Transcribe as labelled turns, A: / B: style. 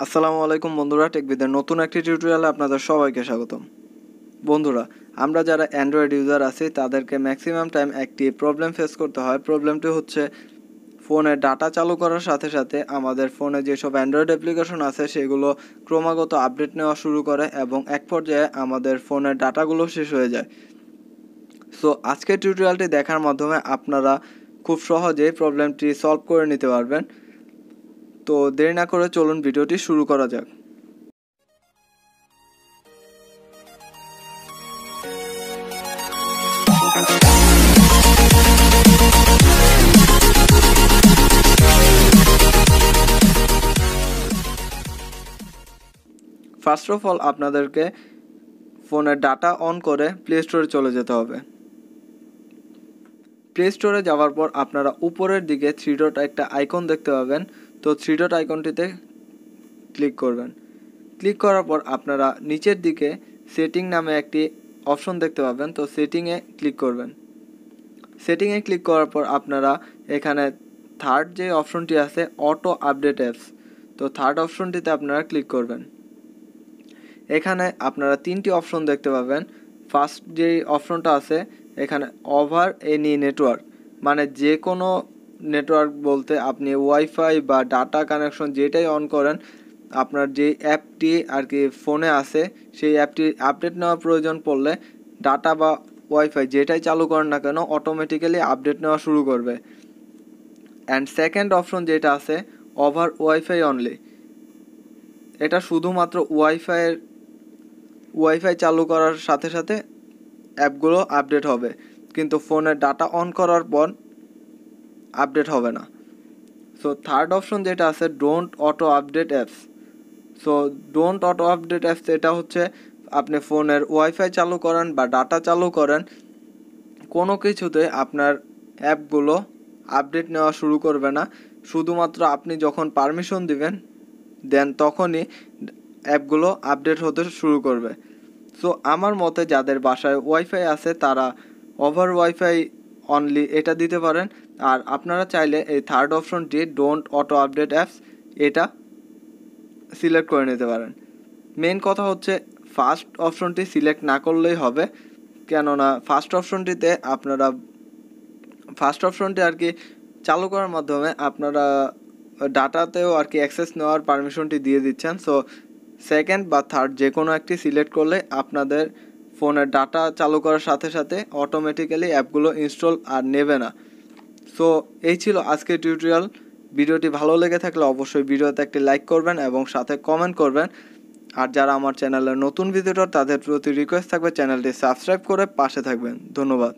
A: আসসালামু আলাইকুম বন্ধুরা, টেকবিদের নতুন একটি টিউটোরিয়ালে আপনাদের সবাইকে স্বাগতম। বন্ধুরা, আমরা যারা অ্যান্ড্রয়েড ইউজার আছি তাদেরকে ম্যাক্সিমাম টাইম একটি প্রবলেম ফেস করতে হয়। প্রবলেমটি হচ্ছে ফোনে ডাটা চালু করার সাথে সাথে আমাদের ফোনে যেসব অ্যান্ড্রয়েড অ্যাপ্লিকেশন আছে সেগুলো ক্রমাগত আপডেট নেওয়া শুরু করে এবং এক পর্যায়ে আমাদের ফোনের ডাটাগুলো শেষ হয়ে যায়। সো আজকের টিউটোরিয়ালটি দেখার মাধ্যমে আপনারা খুব সহজেই প্রবলেমটি সলভ করে নিতে পারবেন। তো দেরি না করে চলুন ভিডিওটি শুরু করা যাক। ফার্স্ট অফ অল আপনাদেরকে ফোনের ডাটা অন করে প্লে স্টোরে চলে যেতে হবে। প্লে স্টোরে যাওয়ার পর আপনারা উপরের দিকে থ্রি ডট একটা আইকন দেখতে পাবেন। তো থ্রি ডট আইকনটিতে ক্লিক করবেন। ক্লিক করার পর আপনারা নিচের দিকে সেটিং নামে একটি অপশন দেখতে পাবেন। তো সেটিংয়ে ক্লিক করবেন। সেটিংয়ে ক্লিক করার পর আপনারা এখানে থার্ড যে অপশনটি আছে অটো আপডেট অ্যাপস, তো থার্ড অপশনটিতে আপনারা ক্লিক করবেন। এখানে আপনারা তিনটি অপশন দেখতে পাবেন। ফার্স্ট যে অপশনটা আছে এখানে ওভার এনি নেটওয়ার্ক, মানে যে কোনো নেটওয়ার্ক বলতে আপনি ওয়াইফাই বা ডাটা কানেকশন যেটাই অন করেন, আপনার যে অ্যাপটি আর কি ফোনে আছে সেই অ্যাপটি আপডেট নেওয়ার প্রয়োজন পড়লে ডাটা বা ওয়াইফাই যেটাই চালু করেন না কেন অটোমেটিক্যালি আপডেট নেওয়া শুরু করবে। অ্যান্ড সেকেন্ড অপশন যেটা আছে ওভার ওয়াইফাই অনলি, এটা শুধুমাত্র ওয়াইফাই চালু করার সাথে সাথে অ্যাপগুলো আপডেট হবে, কিন্তু ফোনের ডাটা অন করার পর আপডেট হবে না। সো থার্ড অপশন যেটা আছে don't auto update apps. So don't auto update apps এটা হচ্ছে আপনি ফোনের ওয়াইফাই চালু করেন বা ডাটা চালু করেন, কোনো কিছুতে আপনার অ্যাপগুলো আপডেট নেওয়া শুরু করবে না। শুধুমাত্র আপনি যখন পারমিশন দিবেন দেন তখনই অ্যাপগুলো আপডেট হতে শুরু করবে। সো আমার মতে যাদের বাসায় ওয়াইফাই আছে তারা ওভার ওয়াইফাই অনলি এটা দিতে পারেন। আর আপনারা চাইলে এই থার্ড অপশনটি ডোন্ট অটো আপডেট অ্যাপস এটা সিলেক্ট করে নিতে পারেন। মেন কথা হচ্ছে ফার্স্ট অপশনটি সিলেক্ট না করলেই হবে, কেননা ফার্স্ট অপশনটি আর কি চালু করার মাধ্যমে আপনারা ডাটাতেও আর কি অ্যাক্সেস নেওয়ার পারমিশনটি দিয়ে দিচ্ছেন। সো সেকেন্ড বা থার্ড যে কোনো একটি সিলেক্ট করলে আপনাদের ফোনের ডাটা চালু করার সাথে সাথে অটোমেটিক্যালি অ্যাপগুলো ইনস্টল আর নেবে না। সো এই ছিল আজকের টিউটোরিয়াল। ভিডিওটি ভালো লেগে থাকলে অবশ্যই ভিডিওতে একটি লাইক করবেন এবং সাথে কমেন্ট করবেন। আর যারা আমার চ্যানেলের নতুন ভিজিটর তাদের প্রতি রিকোয়েস্ট থাকবে চ্যানেলটি সাবস্ক্রাইব করে পাশে থাকবেন। ধন্যবাদ।